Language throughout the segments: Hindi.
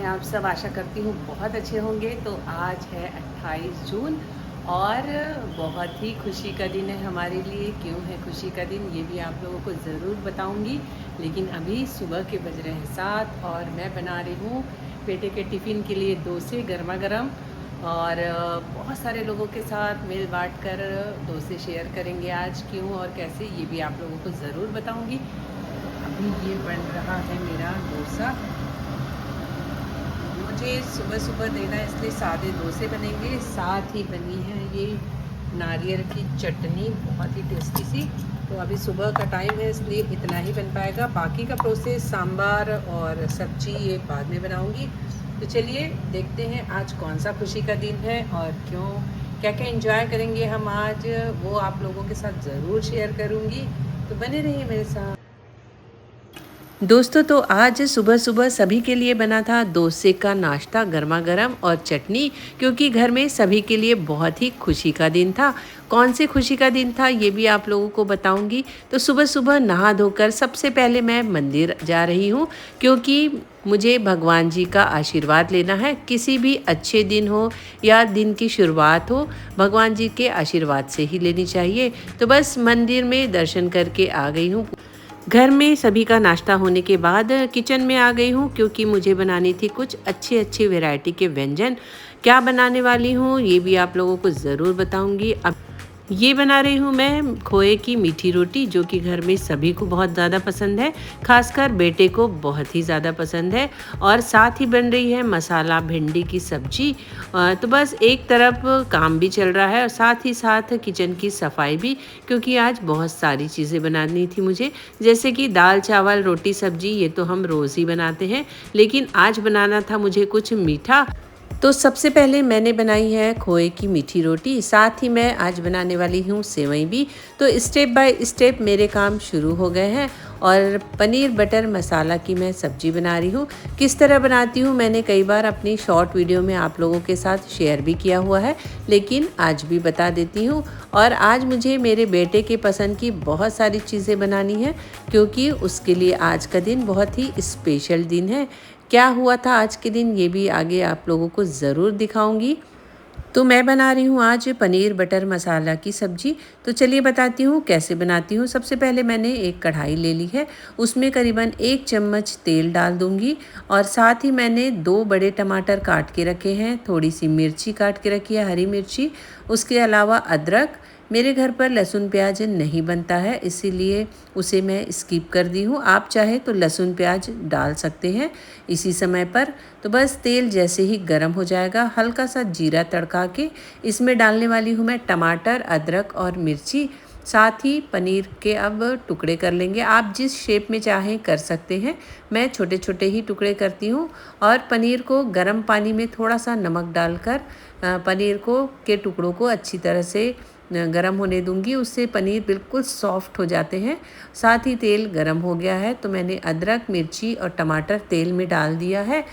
आप सब? आशा करती हूँ बहुत अच्छे होंगे। तो आज है 28 जून और बहुत ही खुशी का दिन है हमारे लिए। क्यों है खुशी का दिन ये भी आप लोगों को ज़रूर बताऊँगी। लेकिन अभी सुबह के बज रहे हैं 7 और मैं बना रही हूँ बेटे के टिफ़िन के लिए डोसे गर्मा गर्म। और बहुत सारे लोगों के साथ मिल बांट कर डोसे शेयर करेंगे आज क्यों और कैसे, ये भी आप लोगों को ज़रूर बताऊँगी। अभी ये बन रहा है मेरा डोसा। मुझे सुबह सुबह देना है इसलिए सादे डोसे बनेंगे। साथ ही बनी है ये नारियल की चटनी, बहुत ही टेस्टी सी। तो अभी सुबह का टाइम है इसलिए इतना ही बन पाएगा। बाकी का प्रोसेस सांभर और सब्जी ये बाद में बनाऊंगी। तो चलिए देखते हैं आज कौन सा खुशी का दिन है और क्यों, क्या क्या एंजॉय करेंगे हम आज, वो आप लोगों के साथ ज़रूर शेयर करूँगी। तो बने रहिए मेरे साथ। दोस्तों, तो आज सुबह सुबह सभी के लिए बना था डोसे का नाश्ता गर्मा गर्म और चटनी, क्योंकि घर में सभी के लिए बहुत ही खुशी का दिन था। कौन से खुशी का दिन था ये भी आप लोगों को बताऊंगी। तो सुबह सुबह नहा धोकर सबसे पहले मैं मंदिर जा रही हूँ, क्योंकि मुझे भगवान जी का आशीर्वाद लेना है। किसी भी अच्छे दिन हो या दिन की शुरुआत हो, भगवान जी के आशीर्वाद से ही लेनी चाहिए। तो बस मंदिर में दर्शन करके आ गई हूँ। घर में सभी का नाश्ता होने के बाद किचन में आ गई हूँ, क्योंकि मुझे बनानी थी कुछ अच्छी अच्छी वैरायटी के व्यंजन। क्या बनाने वाली हूँ ये भी आप लोगों को ज़रूर बताऊँगी। अब ये बना रही हूँ मैं खोए की मीठी रोटी, जो कि घर में सभी को बहुत ज़्यादा पसंद है, खासकर बेटे को बहुत ही ज़्यादा पसंद है। और साथ ही बन रही है मसाला भिंडी की सब्जी। तो बस एक तरफ काम भी चल रहा है और साथ ही साथ किचन की सफाई भी, क्योंकि आज बहुत सारी चीज़ें बनानी थी मुझे। जैसे कि दाल चावल रोटी सब्जी ये तो हम रोज़ ही बनाते हैं, लेकिन आज बनाना था मुझे कुछ मीठा। तो सबसे पहले मैंने बनाई है खोए की मीठी रोटी, साथ ही मैं आज बनाने वाली हूँ सेवई भी। तो स्टेप बाय स्टेप मेरे काम शुरू हो गए हैं। और पनीर बटर मसाला की मैं सब्जी बना रही हूँ। किस तरह बनाती हूँ मैंने कई बार अपनी शॉर्ट वीडियो में आप लोगों के साथ शेयर भी किया हुआ है, लेकिन आज भी बता देती हूँ। और आज मुझे मेरे बेटे के पसंद की बहुत सारी चीज़ें बनानी है, क्योंकि उसके लिए आज का दिन बहुत ही स्पेशल दिन है। क्या हुआ था आज के दिन ये भी आगे आप लोगों को ज़रूर दिखाऊंगी। तो मैं बना रही हूँ आज पनीर बटर मसाला की सब्जी। तो चलिए बताती हूँ कैसे बनाती हूँ। सबसे पहले मैंने एक कढ़ाई ले ली है, उसमें करीबन 1 चम्मच तेल डाल दूँगी। और साथ ही मैंने 2 बड़े टमाटर काट के रखे हैं, थोड़ी सी मिर्ची काट के रखी है, हरी मिर्ची, उसके अलावा अदरक। मेरे घर पर लहसुन प्याज नहीं बनता है, इसीलिए उसे मैं स्किप कर दी हूँ। आप चाहे तो लहसुन प्याज डाल सकते हैं इसी समय पर। तो बस तेल जैसे ही गर्म हो जाएगा, हल्का सा जीरा तड़का के इसमें डालने वाली हूँ मैं टमाटर, अदरक और मिर्ची। साथ ही पनीर के अब टुकड़े कर लेंगे। आप जिस शेप में चाहें कर सकते हैं, मैं छोटे छोटे ही टुकड़े करती हूँ। और पनीर को गर्म पानी में थोड़ा सा नमक डालकर पनीर को के टुकड़ों को अच्छी तरह से गरम होने दूंगी। उससे पनीर बिल्कुल सॉफ्ट हो जाते हैं। साथ ही तेल गरम हो गया है, तो मैंने अदरक, मिर्ची और टमाटर तेल में डाल दिया है।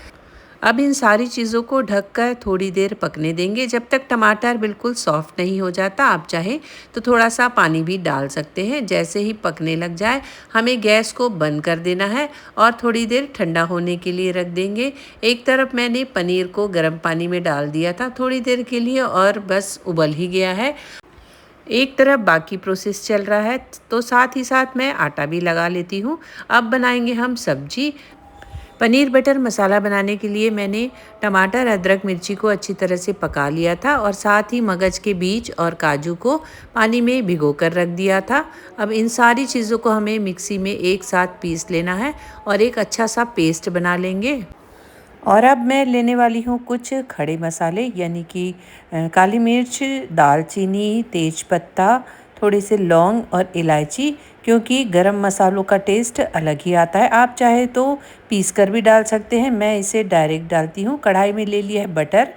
अब इन सारी चीज़ों को ढककर थोड़ी देर पकने देंगे, जब तक टमाटर बिल्कुल सॉफ्ट नहीं हो जाता। आप चाहें तो थोड़ा सा पानी भी डाल सकते हैं। जैसे ही पकने लग जाए, हमें गैस को बंद कर देना है और थोड़ी देर ठंडा होने के लिए रख देंगे। एक तरफ मैंने पनीर को गर्म पानी में डाल दिया था थोड़ी देर के लिए, और बस उबल ही गया है। एक तरफ बाकी प्रोसेस चल रहा है, तो साथ ही साथ मैं आटा भी लगा लेती हूँ। अब बनाएंगे हम सब्जी। पनीर बटर मसाला बनाने के लिए मैंने टमाटर, अदरक, मिर्ची को अच्छी तरह से पका लिया था, और साथ ही मगज के बीज और काजू को पानी में भिगो कर रख दिया था। अब इन सारी चीज़ों को हमें मिक्सी में एक साथ पीस लेना है और एक अच्छा सा पेस्ट बना लेंगे। और अब मैं लेने वाली हूँ कुछ खड़े मसाले, यानी कि काली मिर्च, दालचीनी, तेज़पत्ता, थोड़े से लौंग और इलायची, क्योंकि गरम मसालों का टेस्ट अलग ही आता है। आप चाहे तो पीस कर भी डाल सकते हैं, मैं इसे डायरेक्ट डालती हूँ। कढ़ाई में ले लिया है बटर,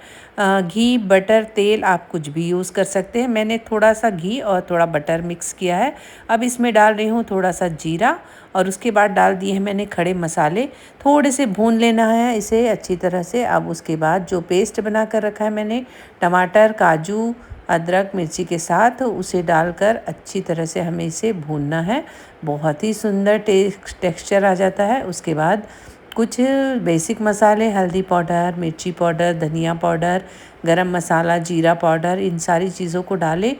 घी, बटर, तेल आप कुछ भी यूज़ कर सकते हैं। मैंने थोड़ा सा घी और थोड़ा बटर मिक्स किया है। अब इसमें डाल रही हूँ थोड़ा सा जीरा, और उसके बाद डाल दिए हैं मैंने खड़े मसाले। थोड़े से भून लेना है इसे अच्छी तरह से। अब उसके बाद जो पेस्ट बना कर रखा है मैंने टमाटर, काजू, अदरक, मिर्ची के साथ, उसे डालकर अच्छी तरह से हमें इसे भूनना है। बहुत ही सुंदर टेक्सचर आ जाता है। उसके बाद कुछ बेसिक मसाले, हल्दी पाउडर, मिर्ची पाउडर, धनिया पाउडर, गरम मसाला, जीरा पाउडर, इन सारी चीज़ों को डालें।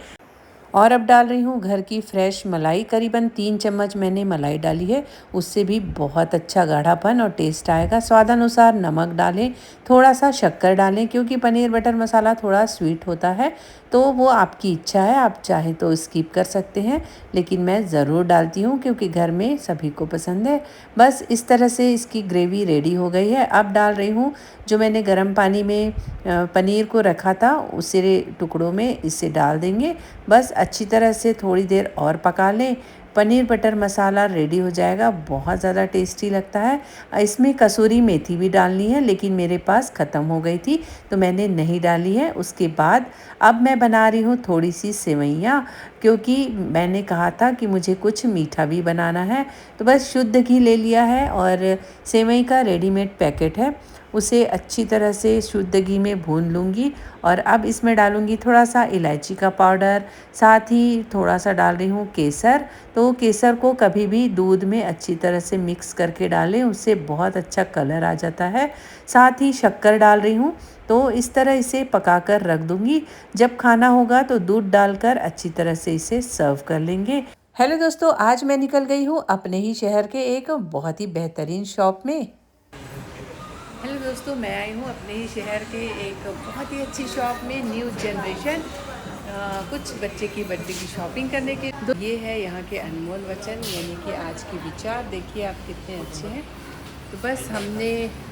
और अब डाल रही हूँ घर की फ्रेश मलाई, करीबन 3 चम्मच मैंने मलाई डाली है। उससे भी बहुत अच्छा गाढ़ापन और टेस्ट आएगा। स्वादानुसार नमक डालें, थोड़ा सा शक्कर डालें, क्योंकि पनीर बटर मसाला थोड़ा स्वीट होता है, तो वो आपकी इच्छा है, आप चाहें तो स्किप कर सकते हैं, लेकिन मैं ज़रूर डालती हूँ क्योंकि घर में सभी को पसंद है। बस इस तरह से इसकी ग्रेवी रेडी हो गई है। अब डाल रही हूँ जो मैंने गर्म पानी में पनीर को रखा था, उसे टुकड़ों में इसे डाल देंगे। बस अच्छी तरह से थोड़ी देर और पका लें। पनीर बटर मसाला रेडी हो जाएगा, बहुत ज़्यादा टेस्टी लगता है। इसमें कसूरी मेथी भी डालनी है, लेकिन मेरे पास ख़त्म हो गई थी तो मैंने नहीं डाली है। उसके बाद अब मैं बना रही हूँ थोड़ी सी सेवइयाँ, क्योंकि मैंने कहा था कि मुझे कुछ मीठा भी बनाना है। तो बस शुद्ध घी ले लिया है और सेवई का रेडीमेड पैकेट है, उसे अच्छी तरह से शुद्ध घी में भून लूँगी। और अब इसमें डालूँगी थोड़ा सा इलायची का पाउडर, साथ ही थोड़ा सा डाल रही हूँ केसर। तो केसर को कभी भी दूध में अच्छी तरह से मिक्स करके डालें, उससे बहुत अच्छा कलर आ जाता है। साथ ही शक्कर डाल रही हूँ। तो इस तरह इसे पकाकर रख दूँगी, जब खाना होगा तो दूध डालकर अच्छी तरह से इसे सर्व कर लेंगे। हेलो दोस्तों, आज मैं निकल गई हूँ अपने ही शहर के एक बहुत ही बेहतरीन शॉप में। हेलो दोस्तों, मैं आई हूँ अपने ही शहर के एक बहुत ही अच्छी शॉप में, न्यू जनरेशन, कुछ बच्चे की बर्थडे की शॉपिंग करने के। तो ये है यहाँ के अनमोल वचन, यानी कि आज के विचार। देखिए आप कितने अच्छे हैं। तो बस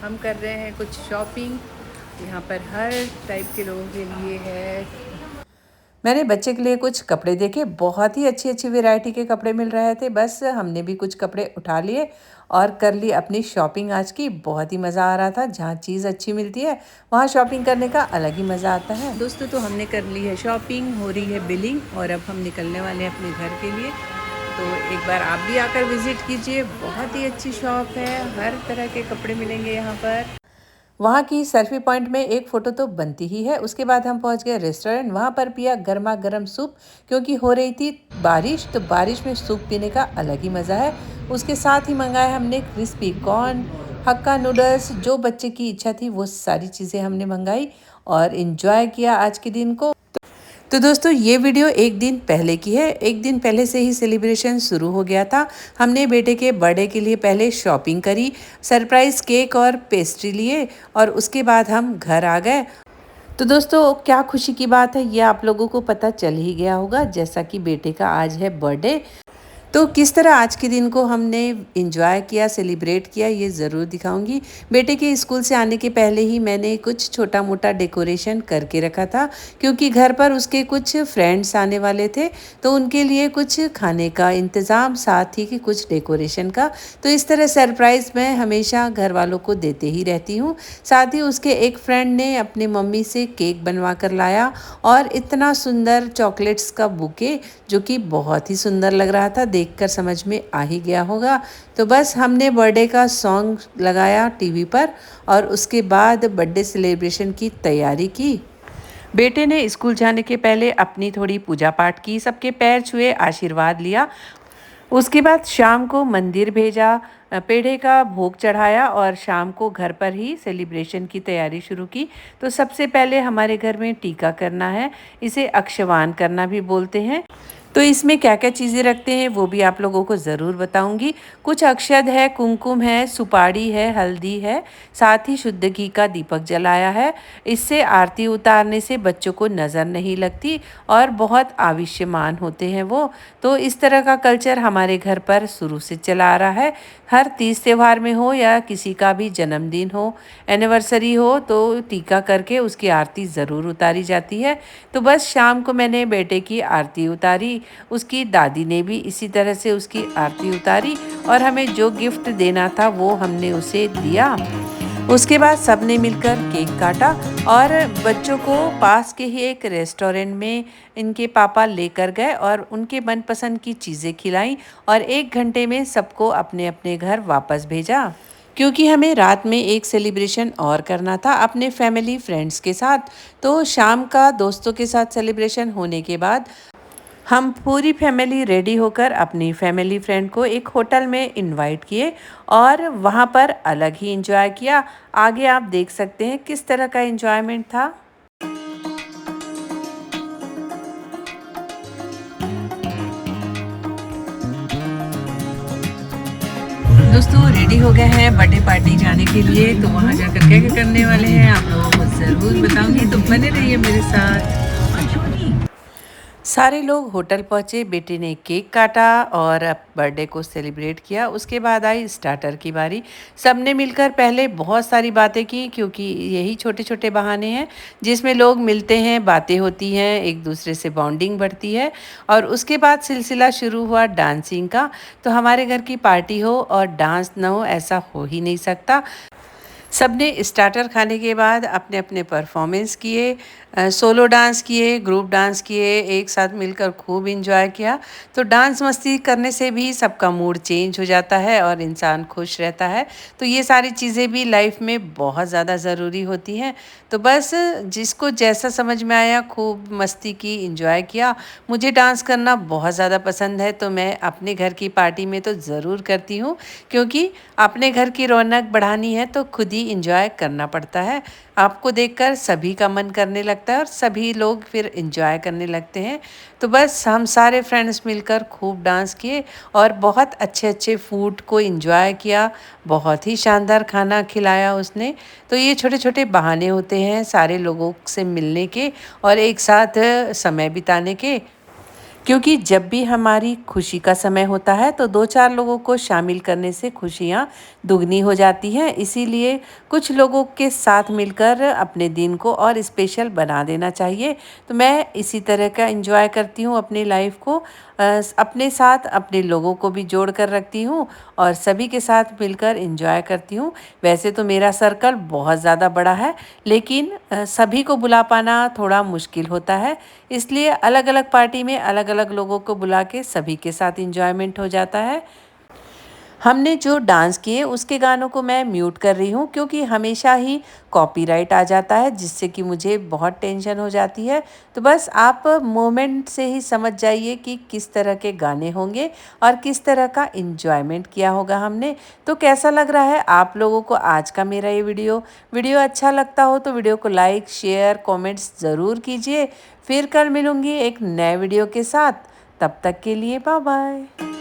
हम कर रहे हैं कुछ शॉपिंग। यहाँ पर हर टाइप के लोगों के लिए है। मैंने बच्चे के लिए कुछ कपड़े देखे, बहुत ही अच्छी अच्छी वैरायटी के कपड़े मिल रहे थे। बस हमने भी कुछ कपड़े उठा लिए और कर ली अपनी शॉपिंग आज की। बहुत ही मज़ा आ रहा था, जहाँ चीज़ अच्छी मिलती है वहाँ शॉपिंग करने का अलग ही मज़ा आता है। दोस्तों, तो हमने कर ली है शॉपिंग, हो रही है बिलिंग, और अब हम निकलने वाले हैं अपने घर के लिए। तो एक बार आप भी आकर विज़िट कीजिए, बहुत ही अच्छी शॉप है, हर तरह के कपड़े मिलेंगे यहाँ पर। वहाँ की सेल्फी पॉइंट में एक फ़ोटो तो बनती ही है। उसके बाद हम पहुँच गए रेस्टोरेंट, वहाँ पर पिया गर्मा गर्म सूप, क्योंकि हो रही थी बारिश, तो बारिश में सूप पीने का अलग ही मज़ा है। उसके साथ ही मंगाया हमने क्रिस्पी कॉर्न, हक्का नूडल्स, जो बच्चे की इच्छा थी वो सारी चीज़ें हमने मंगाई और इन्जॉय किया आज के दिन को। तो दोस्तों, ये वीडियो एक दिन पहले की है। एक दिन पहले से ही सेलिब्रेशन शुरू हो गया था। हमने बेटे के बर्थडे के लिए पहले शॉपिंग करी, सरप्राइज़ केक और पेस्ट्री लिए, और उसके बाद हम घर आ गए। तो दोस्तों, क्या खुशी की बात है, ये आप लोगों को पता चल ही गया होगा, जैसा कि बेटे का आज है बर्थडे। तो किस तरह आज के दिन को हमने एंजॉय किया, सेलिब्रेट किया, ये ज़रूर दिखाऊंगी। बेटे के स्कूल से आने के पहले ही मैंने कुछ छोटा मोटा डेकोरेशन करके रखा था, क्योंकि घर पर उसके कुछ फ्रेंड्स आने वाले थे, तो उनके लिए कुछ खाने का इंतज़ाम, साथ ही कि कुछ डेकोरेशन का। तो इस तरह सरप्राइज़ मैं हमेशा घर वालों को देते ही रहती हूँ। साथ ही उसके एक फ्रेंड ने अपनी मम्मी से केक बनवा कर लाया, और इतना सुंदर चॉकलेट्स का बुके, जो कि बहुत ही सुंदर लग रहा था, देखकर समझ में आ ही गया होगा। तो बस हमने बर्थडे का सॉन्ग लगाया टीवी पर, और उसके बाद बर्थडे सेलिब्रेशन की तैयारी की। बेटे ने स्कूल जाने के पहले अपनी थोड़ी पूजा पाठ की, सबके पैर छुए, आशीर्वाद लिया। उसके बाद शाम को मंदिर भेजा, पेड़े का भोग चढ़ाया, और शाम को घर पर ही सेलिब्रेशन की तैयारी शुरू की। तो सबसे पहले हमारे घर में टीका करना है, इसे अक्षवान करना भी बोलते हैं। तो इसमें क्या क्या चीज़ें रखते हैं वो भी आप लोगों को ज़रूर बताऊंगी। कुछ अक्षत है, कुमकुम है, सुपारी है, हल्दी है, साथ ही शुद्ध घी का दीपक जलाया है। इससे आरती उतारने से बच्चों को नज़र नहीं लगती और बहुत आविष्यमान होते हैं वो। तो इस तरह का कल्चर हमारे घर पर शुरू से चला आ रहा है। हर तीज त्यौहार में हो या किसी का भी जन्मदिन हो, एनिवर्सरी हो, तो टीका करके उसकी आरती ज़रूर उतारी जाती है। तो बस शाम को मैंने बेटे की आरती उतारी, उसकी दादी ने भी इसी तरह से उसकी आरती उतारी, और हमें जो गिफ्ट देना था वो हमने उसे दिया। उसके बाद सबने मिलकर केक काटा, और बच्चों को पास के ही एक रेस्टोरेंट में इनके पापा लेकर गए और उनके मनपसंद की चीज़ें खिलाई, और 1 घंटे में सबको अपने अपने घर वापस भेजा, क्योंकि हमें रात में एक सेलिब्रेशन और करना था अपने फैमिली फ्रेंड्स के साथ। तो शाम का दोस्तों के साथ सेलिब्रेशन होने के बाद हम पूरी फैमिली रेडी होकर अपनी फैमिली फ्रेंड को एक होटल में इनवाइट किए और वहाँ पर अलग ही एंजॉय किया। आगे आप देख सकते हैं किस तरह का एंजॉयमेंट था। दोस्तों रेडी हो गए हैं बर्थडे पार्टी जाने के लिए, तो वहाँ जाकर क्या क्या करने वाले हैं आप लोगों को ज़रूर बताऊंगी, तो बने रहिए मेरे साथ। सारे लोग होटल पहुँचे, बेटे ने केक काटा और बर्थडे को सेलिब्रेट किया। उसके बाद आई स्टार्टर की बारी। सबने मिलकर पहले बहुत सारी बातें की, क्योंकि यही छोटे छोटे बहाने हैं जिसमें लोग मिलते हैं, बातें होती हैं, एक दूसरे से बॉन्डिंग बढ़ती है। और उसके बाद सिलसिला शुरू हुआ डांसिंग का। तो हमारे घर की पार्टी हो और डांस ना हो, ऐसा हो ही नहीं सकता। सबने स्टार्टर खाने के बाद अपने अपने परफॉर्मेंस किए, सोलो डांस किए, ग्रुप डांस किए, एक साथ मिलकर खूब इंजॉय किया। तो डांस मस्ती करने से भी सबका मूड चेंज हो जाता है और इंसान खुश रहता है। तो ये सारी चीज़ें भी लाइफ में बहुत ज़्यादा ज़रूरी होती हैं। तो बस जिसको जैसा समझ में आया खूब मस्ती की, इंजॉय किया। मुझे डांस करना बहुत ज़्यादा पसंद है, तो मैं अपने घर की पार्टी में तो ज़रूर करती हूँ, क्योंकि अपने घर की रौनक बढ़ानी है तो खुद ही इंजॉय करना पड़ता है। आपको देखकर सभी का मन करने लगता है और सभी लोग फिर इंजॉय करने लगते हैं। तो बस हम सारे फ्रेंड्स मिलकर खूब डांस किए और बहुत अच्छे अच्छे फूड को इंजॉय किया। बहुत ही शानदार खाना खिलाया उसने। तो ये छोटे छोटे बहाने होते हैं सारे लोगों से मिलने के और एक साथ समय बिताने के। क्योंकि जब भी हमारी खुशी का समय होता है तो 2-4 लोगों को शामिल करने से खुशियाँ दुगनी हो जाती हैं। इसीलिए कुछ लोगों के साथ मिलकर अपने दिन को और स्पेशल बना देना चाहिए। तो मैं इसी तरह का एंजॉय करती हूँ अपनी लाइफ को। अपने साथ अपने लोगों को भी जोड़ कर रखती हूँ और सभी के साथ मिलकर एंजॉय करती हूँ। वैसे तो मेरा सर्कल बहुत ज़्यादा बड़ा है, लेकिन सभी को बुला पाना थोड़ा मुश्किल होता है। इसलिए अलग-अलग पार्टी में अलग-अलग लोगों को बुला के सभी के साथ एंजॉयमेंट हो जाता है। हमने जो डांस किए उसके गानों को मैं म्यूट कर रही हूँ, क्योंकि हमेशा ही कॉपीराइट आ जाता है, जिससे कि मुझे बहुत टेंशन हो जाती है। तो बस आप मोमेंट से ही समझ जाइए कि किस तरह के गाने होंगे और किस तरह का एंजॉयमेंट किया होगा हमने। तो कैसा लग रहा है आप लोगों को आज का मेरा ये वीडियो अच्छा लगता हो तो वीडियो को लाइक, शेयर, कमेंट्स ज़रूर कीजिए। फिर कल मिलूँगी एक नए वीडियो के साथ। तब तक के लिए बाय बाय।